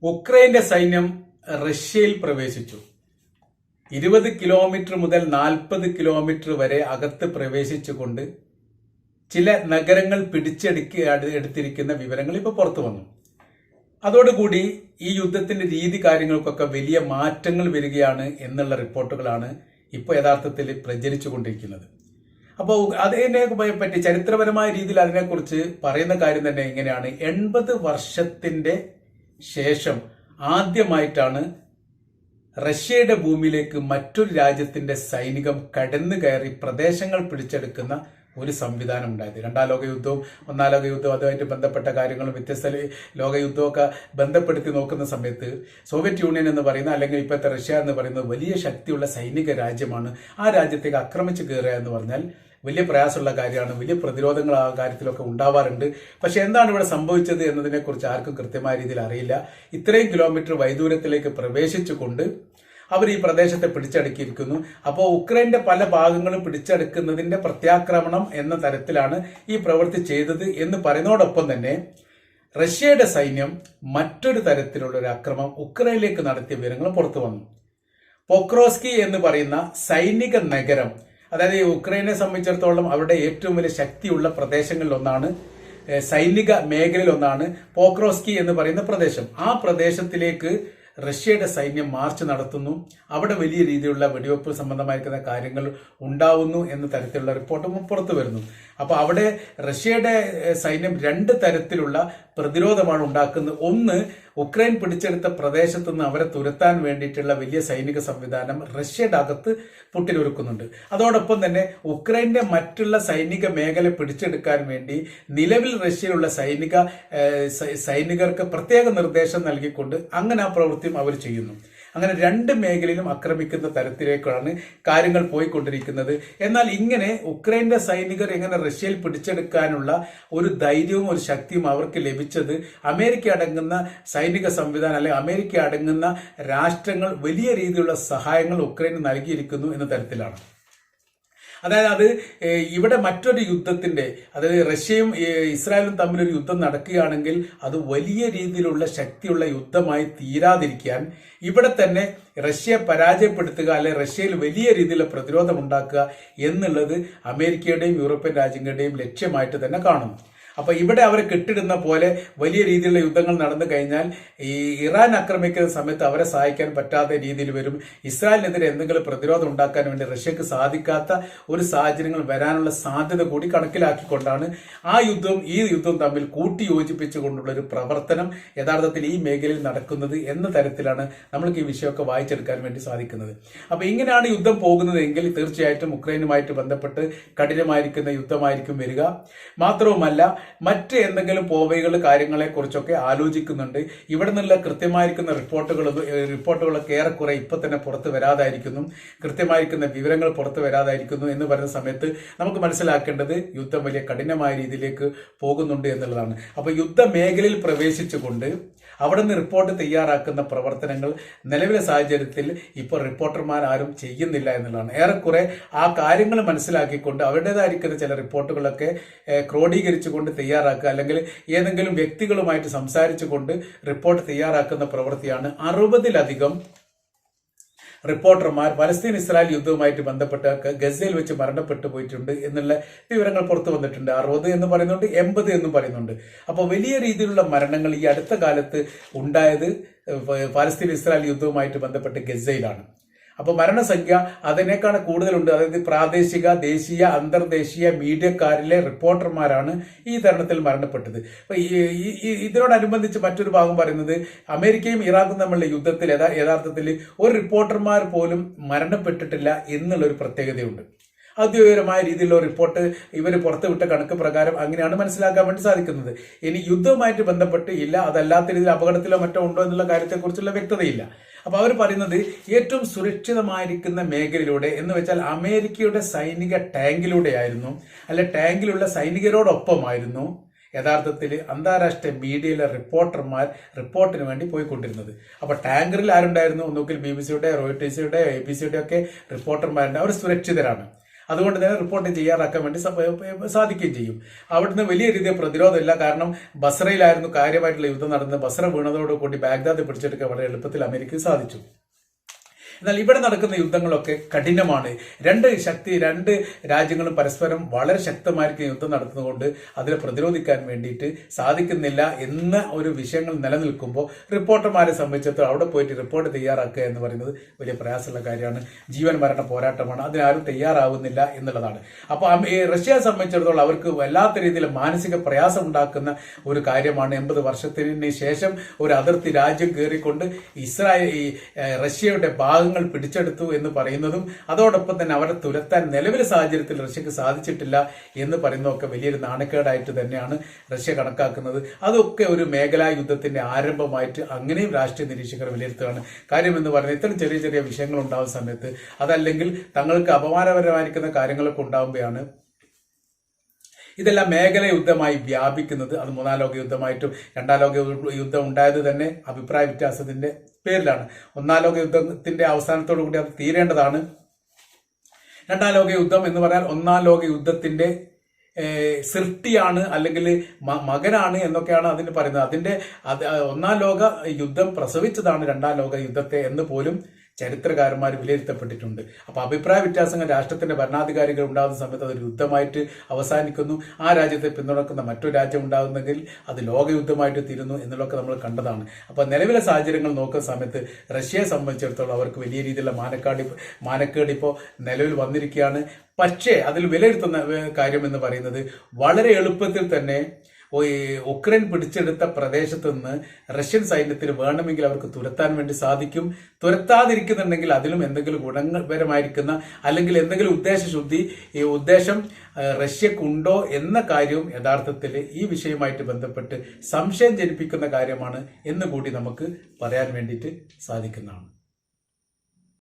ഉക്രൈന്റെ സൈന്യം റഷ്യയിൽ പ്രവേശിച്ചു. 20 കിലോമീറ്റർ മുതൽ 40 കിലോമീറ്റർ വരെ അകത്ത് പ്രവേശിച്ചുകൊണ്ട് ചില നഗരങ്ങൾ എടുത്തിരിക്കുന്ന വിവരങ്ങൾ ഇപ്പോൾ പുറത്തു വന്നു. അതോടുകൂടി ഈ യുദ്ധത്തിന്റെ രീതി കാര്യങ്ങൾക്കൊക്കെ വലിയ മാറ്റങ്ങൾ വരികയാണ് എന്നുള്ള റിപ്പോർട്ടുകളാണ് ഇപ്പോൾ യഥാർത്ഥത്തിൽ പ്രചരിച്ചുകൊണ്ടിരിക്കുന്നത്. അപ്പോൾ അതിനെ പറ്റി ചരിത്രപരമായ രീതിയിൽ അതിനെക്കുറിച്ച് പറയുന്ന കാര്യം തന്നെ ഇങ്ങനെയാണ്. 80 വർഷത്തിന്റെ ശേഷം ആദ്യമായിട്ടാണ് റഷ്യയുടെ ഭൂമിയിലേക്ക് മറ്റൊരു രാജ്യത്തിന്റെ സൈനികം കടന്നു കയറി പ്രദേശങ്ങൾ പിടിച്ചെടുക്കുന്ന ഒരു സംവിധാനം ഉണ്ടായത്. രണ്ടാം ലോകയുദ്ധവും ഒന്നാം ലോകയുദ്ധവും അതുമായിട്ട് ബന്ധപ്പെട്ട കാര്യങ്ങളും വ്യത്യസ്ത ലോകയുദ്ധമൊക്കെ ബന്ധപ്പെടുത്തി നോക്കുന്ന സമയത്ത് സോവിയറ്റ് യൂണിയൻ എന്ന് പറയുന്ന അല്ലെങ്കിൽ ഇപ്പോഴത്തെ റഷ്യ എന്ന് പറയുന്നത് വലിയ ശക്തിയുള്ള സൈനിക രാജ്യമാണ്. ആ രാജ്യത്തേക്ക് ആക്രമിച്ചു കയറുക എന്ന് പറഞ്ഞാൽ വലിയ പ്രയാസമുള്ള കാര്യമാണ്. വലിയ പ്രതിരോധങ്ങൾ ആ കാര്യത്തിലൊക്കെ ഉണ്ടാവാറുണ്ട്. പക്ഷെ എന്താണ് ഇവിടെ സംഭവിച്ചത് എന്നതിനെക്കുറിച്ച് ആർക്കും കൃത്യമായ രീതിയിൽ അറിയില്ല. ഇത്രയും കിലോമീറ്റർ വൈദൂരത്തിലേക്ക് പ്രവേശിച്ചുകൊണ്ട് അവർ ഈ പ്രദേശത്തെ പിടിച്ചടക്കിയിരിക്കുന്നു. അപ്പോൾ ഉക്രൈന്റെ പല ഭാഗങ്ങളും പിടിച്ചെടുക്കുന്നതിന്റെ പ്രത്യാക്രമണം എന്ന തരത്തിലാണ് ഈ പ്രവൃത്തി ചെയ്തത് എന്ന് പറയുന്നതോടൊപ്പം തന്നെ റഷ്യയുടെ സൈന്യം മറ്റൊരു തരത്തിലുള്ള ഒരു ആക്രമണം ഉക്രൈനിലേക്ക് നടത്തിയ വിവരങ്ങൾ പുറത്തു വന്നു. പൊക്രോസ്കി എന്ന് പറയുന്ന സൈനിക നഗരം, അതായത് ഉക്രൈനെ സംബന്ധിച്ചിടത്തോളം അവരുടെ ഏറ്റവും വലിയ ശക്തിയുള്ള പ്രദേശങ്ങളിൽ ഒന്നാണ്, സൈനിക മേഖലയിൽ ഒന്നാണ് പോക്രോസ്കി എന്ന് പറയുന്ന പ്രദേശം. ആ പ്രദേശത്തിലേക്ക് റഷ്യയുടെ സൈന്യം മാർച്ച് നടത്തുന്നു. അവിടെ വലിയ രീതിയിലുള്ള വെടിവെപ്പ് സംബന്ധമായിരിക്കുന്ന കാര്യങ്ങൾ ഉണ്ടാവുന്നു എന്ന തരത്തിലുള്ള റിപ്പോർട്ടും പുറത്തു വരുന്നു. അപ്പൊ അവിടെ റഷ്യയുടെ സൈന്യം രണ്ട് തരത്തിലുള്ള പ്രതിരോധമാണ് ഉണ്ടാക്കുന്നത്. ഒന്ന്, ഉക്രൈൻ പിടിച്ചെടുത്ത പ്രദേശത്ത് നിന്ന് അവരെ തുരത്താൻ വേണ്ടിയിട്ടുള്ള വലിയ സൈനിക സംവിധാനം റഷ്യയുടെ അകത്ത് പുട്ടിനൊരുക്കുന്നുണ്ട്. അതോടൊപ്പം തന്നെ ഉക്രൈന്റെ മറ്റുള്ള സൈനിക മേഖല പിടിച്ചെടുക്കാൻ വേണ്ടി നിലവിൽ റഷ്യയിലുള്ള സൈനികർക്ക് പ്രത്യേക നിർദ്ദേശം നൽകിക്കൊണ്ട് അങ്ങനെ ആ പ്രവൃത്തിയും അവർ ചെയ്യുന്നു. അങ്ങനെ രണ്ട് മേഖലയിലും ആക്രമിക്കുന്ന തരത്തിലേക്കാണ് കാര്യങ്ങൾ പോയിക്കൊണ്ടിരിക്കുന്നത്. എന്നാൽ ഇങ്ങനെ ഉക്രൈന്റെ സൈനികർ എങ്ങനെ റഷ്യയിൽ പിടിച്ചെടുക്കാനുള്ള ഒരു ധൈര്യവും ഒരു ശക്തിയും അവർക്ക് ലഭിച്ചത് അമേരിക്ക അടങ്ങുന്ന സൈനിക സംവിധാനം അല്ലെങ്കിൽ അമേരിക്ക അടങ്ങുന്ന രാഷ്ട്രങ്ങൾ വലിയ രീതിയിലുള്ള സഹായങ്ങൾ ഉക്രൈന് നൽകിയിരിക്കുന്നു എന്ന തരത്തിലാണ്. അതായത് ഇവിടെ മറ്റൊരു യുദ്ധത്തിന്റെ, അതായത് റഷ്യയും ഇസ്രായേലും തമ്മിലൊരു യുദ്ധം നടക്കുകയാണെങ്കിൽ അത് വലിയ രീതിയിലുള്ള ശക്തിയുള്ള യുദ്ധമായി തീരാതിരിക്കാൻ ഇവിടെ തന്നെ റഷ്യയെ പരാജയപ്പെടുത്തുക അല്ലെ റഷ്യയിൽ വലിയ രീതിയിലുള്ള പ്രതിരോധം ഉണ്ടാക്കുക എന്നുള്ളത് അമേരിക്കയുടെയും യൂറോപ്യൻ രാജ്യങ്ങളുടെയും ലക്ഷ്യമായിട്ട് തന്നെ കാണുന്നു. അപ്പൊ ഇവിടെ അവരെ കെട്ടിടുന്ന പോലെ വലിയ രീതിയിലുള്ള യുദ്ധങ്ങൾ നടന്നു കഴിഞ്ഞാൽ ഈ ഇറാൻ ആക്രമിക്കുന്ന സമയത്ത് അവരെ സഹായിക്കാൻ പറ്റാത്ത രീതിയിൽ വരും. ഇസ്രായേലിനെതിരെ എന്തെങ്കിലും പ്രതിരോധം ഉണ്ടാക്കാൻ വേണ്ടി റഷ്യക്ക് സാധിക്കാത്ത ഒരു സാഹചര്യങ്ങൾ വരാനുള്ള സാധ്യത കൂടി കണക്കിലാക്കിക്കൊണ്ടാണ് ആ യുദ്ധവും ഈ യുദ്ധവും തമ്മിൽ കൂട്ടിയോജിപ്പിച്ചുകൊണ്ടുള്ള ഒരു പ്രവർത്തനം യഥാർത്ഥത്തിൽ ഈ മേഖലയിൽ നടക്കുന്നത് എന്ന തരത്തിലാണ് നമ്മൾക്ക് ഈ വിഷയമൊക്കെ വായിച്ചെടുക്കാൻ വേണ്ടി സാധിക്കുന്നത്. അപ്പൊ ഇങ്ങനെയാണ് യുദ്ധം പോകുന്നത് എങ്കിൽ തീർച്ചയായിട്ടും ഉക്രൈനുമായിട്ട് ബന്ധപ്പെട്ട് കഠിനമായിരിക്കുന്ന യുദ്ധമായിരിക്കും വരിക. മാത്രവുമല്ല മറ്റ് എന്തെങ്കിലും പോവൈകൾ കാര്യങ്ങളെ കുറിച്ചൊക്കെ ആലോചിക്കുന്നുണ്ട്. ഇവിടെ നിന്നുള്ള കൃത്യമായിരിക്കുന്ന റിപ്പോർട്ടുകളൊക്കെ ഏറെക്കുറെ ഇപ്പൊ തന്നെ പുറത്തു വരാതായിരിക്കുന്നു, കൃത്യമായിരിക്കുന്ന വിവരങ്ങൾ പുറത്തു വരാതായിരിക്കുന്നു എന്ന് പറയുന്ന സമയത്ത് നമുക്ക് മനസ്സിലാക്കേണ്ടത് യുദ്ധം വലിയ കഠിനമായ രീതിയിലേക്ക് പോകുന്നുണ്ട് എന്നുള്ളതാണ്. അപ്പൊ യുദ്ധ മേഖലയിൽ പ്രവേശിച്ചുകൊണ്ട് അവിടെ നിന്ന് റിപ്പോർട്ട് തയ്യാറാക്കുന്ന പ്രവർത്തനങ്ങൾ നിലവിലെ സാഹചര്യത്തിൽ ഇപ്പോൾ റിപ്പോർട്ടർമാർ ആരും ചെയ്യുന്നില്ല എന്നുള്ളതാണ്. ഏറെക്കുറെ ആ കാര്യങ്ങൾ മനസ്സിലാക്കിക്കൊണ്ട് അവരുടേതായിരിക്കുന്ന ചില റിപ്പോർട്ടുകളൊക്കെ ക്രോഡീകരിച്ചുകൊണ്ട് തയ്യാറാക്കുക അല്ലെങ്കിൽ ഏതെങ്കിലും വ്യക്തികളുമായിട്ട് സംസാരിച്ചുകൊണ്ട് റിപ്പോർട്ട് തയ്യാറാക്കുന്ന പ്രവൃത്തിയാണ് 60-ലധികം റിപ്പോർട്ടർമാർ പലസ്തീൻ ഇസ്രായേൽ യുദ്ധവുമായിട്ട് ബന്ധപ്പെട്ട് ഗസയിൽ വെച്ച് മരണപ്പെട്ടു പോയിട്ടുണ്ട് എന്നുള്ള വിവരങ്ങൾ പുറത്തു വന്നിട്ടുണ്ട്. 60 എന്ന് പറയുന്നുണ്ട്, 80 എന്നും പറയുന്നുണ്ട്. അപ്പോൾ വലിയ രീതിയിലുള്ള മരണങ്ങൾ ഈ അടുത്ത കാലത്ത് ഉണ്ടായത് പലസ്തീൻ ഇസ്രായേൽ യുദ്ധവുമായിട്ട് ബന്ധപ്പെട്ട് ഗസയിലാണ്. അപ്പോൾ മരണസംഖ്യ അതിനേക്കാൾ കൂടുതലുണ്ട്. അതായത് പ്രാദേശിക, ദേശീയ, അന്തർദേശീയ മീഡിയക്കാരിലെ റിപ്പോർട്ടർമാരാണ് ഈ തരുണത്തിൽ മരണപ്പെട്ടത്. അപ്പൊ ഇതിനോടനുബന്ധിച്ച് മറ്റൊരു ഭാഗം പറയുന്നത് അമേരിക്കയും ഇറാഖും തമ്മിലുള്ള യുദ്ധത്തിൽ യഥാർത്ഥത്തിൽ ഒരു റിപ്പോർട്ടർമാർ പോലും മരണപ്പെട്ടിട്ടില്ല എന്നുള്ളൊരു പ്രത്യേകതയുണ്ട്. ഔദ്യോഗികമായ രീതിയിലുള്ള റിപ്പോർട്ട് ഇവർ പുറത്തുവിട്ട കണക്ക് പ്രകാരം അങ്ങനെയാണ് മനസ്സിലാക്കാൻ വേണ്ടി സാധിക്കുന്നത്. ഇനി യുദ്ധവുമായിട്ട് ബന്ധപ്പെട്ട് ഇല്ല, അതല്ലാത്ത രീതിയിൽ അപകടത്തിലോ മറ്റോ ഉണ്ടോ എന്നുള്ള കാര്യത്തെക്കുറിച്ചുള്ള വ്യക്തതയില്ല. അപ്പൊ അവർ പറയുന്നത് ഏറ്റവും സുരക്ഷിതമായിരിക്കുന്ന മേഖലയിലൂടെ എന്ന് വെച്ചാൽ അമേരിക്കയുടെ സൈനിക ടാങ്കിലൂടെയായിരുന്നു, അല്ലെ ടാങ്കിലുള്ള സൈനികരോടൊപ്പമായിരുന്നു യഥാർത്ഥത്തിൽ അന്താരാഷ്ട്ര മീഡിയയിലെ റിപ്പോർട്ടർമാർ റിപ്പോർട്ടിന് വേണ്ടി പോയിക്കൊണ്ടിരുന്നത്. അപ്പൊ ടാങ്കറിൽ ആരുണ്ടായിരുന്നു? ഒന്നുകിൽ BBC-യുടെ, റോയിട്ടേഴ്സിയുടെ, ABC-യുടെ ഒക്കെ റിപ്പോർട്ടർമാരുണ്ട്. അവർ സുരക്ഷിതരാണ്. അതുകൊണ്ട് തന്നെ റിപ്പോർട്ട് തയ്യാറാക്കാൻ വേണ്ടി സാധിക്കുകയും ചെയ്യും. അവിടുന്ന് വലിയ രീതിയിൽ പ്രതിരോധമില്ല. കാരണം ബസ്രയിലായിരുന്നു കാര്യമായിട്ടുള്ള യുദ്ധം നടന്നത്. ബസ്ര വീണതോടുകൂടി ബാഗ്ദാദ് പിടിച്ചെടുക്കാൻ വളരെ എളുപ്പത്തിൽ അമേരിക്കയ്ക്ക് സാധിച്ചു. എന്നാൽ ഇവിടെ നടക്കുന്ന യുദ്ധങ്ങളൊക്കെ കഠിനമാണ്. രണ്ട് രാജ്യങ്ങളും പരസ്പരം വളരെ ശക്തമായിരിക്കും യുദ്ധം നടത്തുന്നതുകൊണ്ട് അതിനെ പ്രതിരോധിക്കാൻ വേണ്ടിയിട്ട് സാധിക്കുന്നില്ല എന്ന ഒരു വിഷയങ്ങൾ നിലനിൽക്കുമ്പോൾ റിപ്പോർട്ടർമാരെ സംബന്ധിച്ചിടത്തോളം അവിടെ പോയിട്ട് റിപ്പോർട്ട് തയ്യാറാക്കുക എന്ന് പറയുന്നത് വലിയ പ്രയാസമുള്ള കാര്യമാണ്. ജീവൻ മരണ പോരാട്ടമാണ്. അതിനാരും തയ്യാറാവുന്നില്ല എന്നുള്ളതാണ്. അപ്പോൾ റഷ്യയെ സംബന്ധിച്ചിടത്തോളം അവർക്ക് വല്ലാത്ത രീതിയിൽ മാനസിക പ്രയാസം ഉണ്ടാക്കുന്ന ഒരു കാര്യമാണ്. 80 വർഷത്തിന് ശേഷം ഒരു അതിർത്തി രാജ്യം കയറിക്കൊണ്ട് റഷ്യയുടെ ഭാഗം പിടിച്ചെടുത്തു എന്ന് പറയുന്നതും അതോടൊപ്പം തന്നെ അവരെ തുരത്താൻ നിലവിലെ സാഹചര്യത്തിൽ റഷ്യക്ക് സാധിച്ചിട്ടില്ല എന്ന് പറയുന്നതൊക്കെ വലിയൊരു നാണക്കേടായിട്ട് തന്നെയാണ് റഷ്യ കണക്കാക്കുന്നത്. അതൊക്കെ ഒരു മേഖലാ യുദ്ധത്തിന്റെ ആരംഭമായിട്ട് അങ്ങനെയും രാഷ്ട്രീയ നിരീക്ഷകർ വിലയിരുത്തുകയാണ്. കാര്യം എന്ന് പറയുന്നത് ഇത്തരം ചെറിയ ചെറിയ വിഷയങ്ങൾ ഉണ്ടാകുന്ന സമയത്ത് അതല്ലെങ്കിൽ തങ്ങൾക്ക് അപമാനപരമായിരിക്കുന്ന കാര്യങ്ങളൊക്കെ ഉണ്ടാകുമ്പോഴാണ് ഇതെല്ലാം മേഖല യുദ്ധമായി വ്യാപിക്കുന്നത്. അത് 3ാം ലോക യുദ്ധമായിട്ടും 2ാം ലോക യുദ്ധം ഉണ്ടായത് തന്നെ അഭിപ്രായ വ്യത്യാസത്തിന്റെ പേരിലാണ്. 1ാം ലോക യുദ്ധത്തിന്റെ അവസാനത്തോടു കൂടി അത് തീരേണ്ടതാണ്. 2ാം ലോക യുദ്ധം എന്ന് പറഞ്ഞാൽ 1ാം ലോക യുദ്ധത്തിന്റെ സൃഷ്ടിയാണ് അല്ലെങ്കിൽ മകനാണ് എന്നൊക്കെയാണ് അതിന് പറയുന്നത്. 1ാം ലോക യുദ്ധം പ്രസവിച്ചതാണ് 2ാം ലോക യുദ്ധത്തെ എന്ന് പോലും ചരിത്രകാരന്മാർ വിലയിരുത്തപ്പെട്ടിട്ടുണ്ട്. അപ്പോൾ അഭിപ്രായ വ്യത്യാസങ്ങൾ രാഷ്ട്രത്തിന്റെ ഭരണാധികാരികൾ ഉണ്ടാകുന്ന സമയത്ത് അതൊരു യുദ്ധമായിട്ട് അവസാനിക്കുന്നു. ആ രാജ്യത്തെ പിന്തുണക്കുന്ന മറ്റൊരു രാജ്യം ഉണ്ടാകുന്നെങ്കിൽ അത് ലോകയുദ്ധമായിട്ട് തീരുന്നു എന്നുള്ളതൊക്കെ നമ്മൾ കണ്ടതാണ്. അപ്പോൾ നിലവിലെ സാഹചര്യങ്ങൾ നോക്കുന്ന സമയത്ത് റഷ്യയെ സംബന്ധിച്ചിടത്തോളം അവർക്ക് വലിയ രീതിയിലുള്ള മാനക്കേട് ഇപ്പോൾ നിലവിൽ വന്നിരിക്കുകയാണ്. പക്ഷേ അതിൽ വിലയിരുത്തുന്ന കാര്യം എന്ന് പറയുന്നത് വളരെ എളുപ്പത്തിൽ തന്നെ ഉക്രൈൻ പിടിച്ചെടുത്ത പ്രദേശത്ത് നിന്ന് റഷ്യൻ സൈന്യത്തിന് വേണമെങ്കിൽ അവർക്ക് തുരത്താൻ വേണ്ടി സാധിക്കും. തുരത്താതിരിക്കുന്നുണ്ടെങ്കിൽ അതിലും എന്തെങ്കിലും ഗുണപരമായിരിക്കുന്ന അല്ലെങ്കിൽ എന്തെങ്കിലും ഉദ്ദേശം റഷ്യക്കുണ്ടോ എന്ന കാര്യവും യഥാർത്ഥത്തിൽ ഈ വിഷയവുമായിട്ട് ബന്ധപ്പെട്ട് സംശയം ജനിപ്പിക്കുന്ന കാര്യമാണ് എന്ന് കൂടി നമുക്ക് പറയാൻ വേണ്ടിയിട്ട് സാധിക്കുന്നതാണ്.